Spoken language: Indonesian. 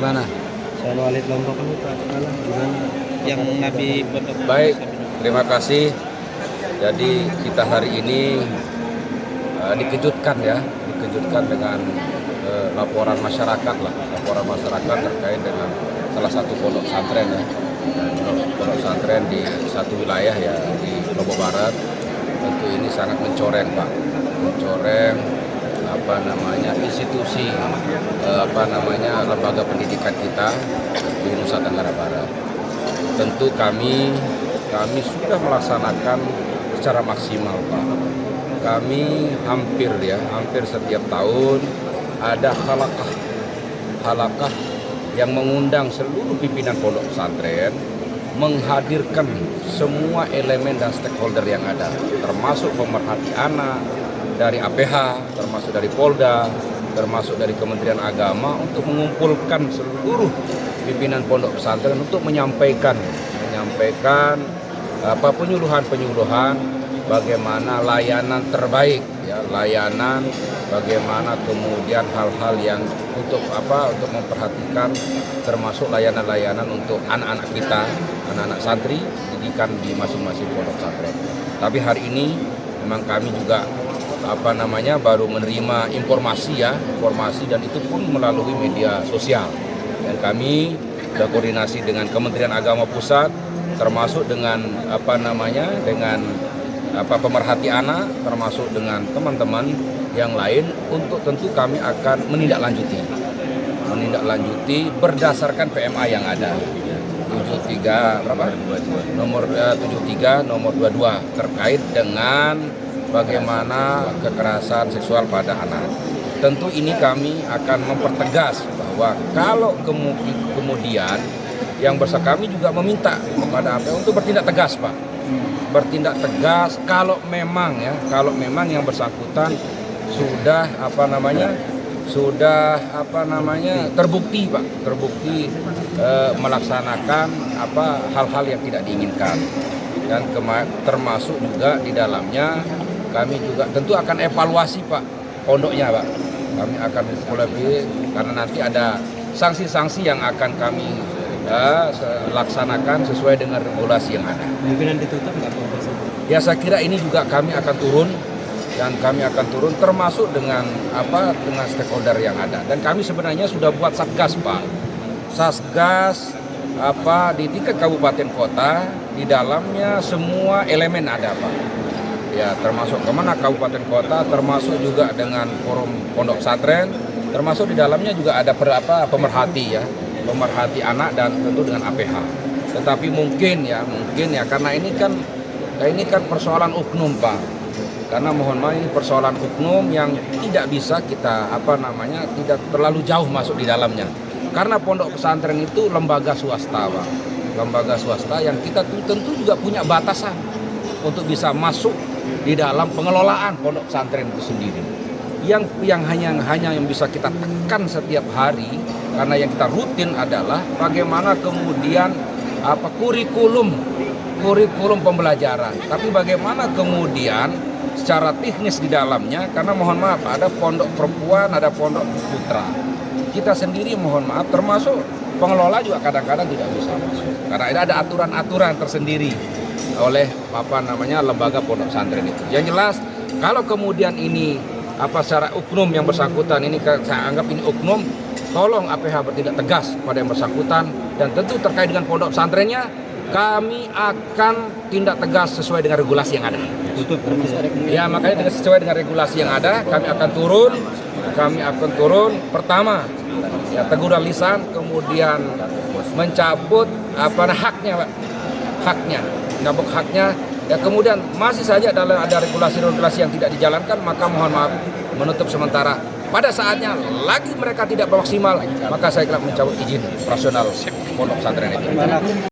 gimana? Saya Walid Lombok ini Pak, gimana? Yang Nabi Pondok. Baik, terima kasih. Jadi kita hari ini dikejutkan dengan laporan masyarakat terkait dengan salah satu pondok pesantren ya. Pondok pesantren di satu wilayah ya di Lombok Barat. Tentu ini sangat mencoreng Pak, institusi lembaga pendidikan kita di Nusa Tenggara Barat. Tentu kami sudah melaksanakan secara maksimal Pak. Kami hampir setiap tahun ada halakah yang mengundang seluruh pimpinan pondok pesantren menghadirkan semua elemen dan stakeholder yang ada, termasuk pemerhati anak dari APH, termasuk dari Polda, termasuk dari Kementerian Agama untuk mengumpulkan seluruh pimpinan pondok pesantren untuk menyampaikan penyuluhan bagaimana layanan terbaik ya, bagaimana kemudian hal-hal yang untuk memperhatikan termasuk layanan-layanan untuk anak-anak kita, anak-anak santri didikan di masing-masing pondok pesantren. Tapi hari ini memang kami juga baru menerima informasi dan itu pun melalui media sosial. Dan kami sudah koordinasi dengan Kementerian Agama Pusat, termasuk dengan pemerhati anak, termasuk dengan teman-teman yang lain untuk tentu kami akan menindaklanjuti berdasarkan PMA yang ada 73 nomor 22 terkait dengan bagaimana kekerasan seksual pada anak. Tentu ini kami akan mempertegas bahwa kalau kemudian yang kami juga meminta kepada APH untuk bertindak tegas Pak. Bertindak tegas kalau memang yang bersangkutan sudah terbukti Pak, melaksanakan hal-hal yang tidak diinginkan. Dan termasuk juga di dalamnya kami juga tentu akan evaluasi Pak pondoknya Pak. Kami akan evaluasi karena nanti ada sanksi-sanksi yang akan kami laksanakan sesuai dengan regulasi yang ada. Kemungkinan ditutup nggak Pak? Ya saya kira ini juga kami akan turun termasuk dengan stakeholder yang ada. Dan kami sebenarnya sudah buat satgas Pak. Satgas di tingkat kabupaten kota, di dalamnya semua elemen ada Pak. Ya termasuk kemana kabupaten kota, termasuk juga dengan forum pondok pesantren, termasuk di dalamnya juga ada pemerhati anak dan tentu dengan APH. Tetapi mungkin ya karena ini kan persoalan uknum Pak. Karena mohon maaf ini persoalan uknum yang tidak bisa kita tidak terlalu jauh masuk di dalamnya. Karena pondok pesantren itu lembaga swasta Pak. Lembaga swasta yang kita tentu juga punya batasan untuk bisa masuk di dalam pengelolaan pondok pesantren itu sendiri. Yang hanya yang bisa kita tekan setiap hari karena yang kita rutin adalah bagaimana kemudian kurikulum pembelajaran. Tapi bagaimana kemudian secara teknis di dalamnya, karena mohon maaf ada pondok perempuan, ada pondok putra. Kita sendiri mohon maaf termasuk pengelola juga kadang-kadang tidak bisa masuk. Karena ada aturan-aturan tersendiri oleh lembaga pondok pesantren itu. Yang jelas kalau kemudian ini secara uknum yang bersangkutan ini saya anggap ini uknum, tolong APH bertindak tegas pada yang bersangkutan dan tentu terkait dengan pondok pesantrennya kami akan tindak tegas sesuai dengan regulasi yang ada. Ya makanya sesuai dengan regulasi yang ada kami akan turun pertama ya teguran lisan, kemudian mencabut haknya mencabut haknya ya, kemudian masih saja ada regulasi-regulasi yang tidak dijalankan, maka mohon maaf menutup sementara. Pada saatnya lagi mereka tidak maksimal, maka saya kira mencabut izin operasional pondok pesantren itu.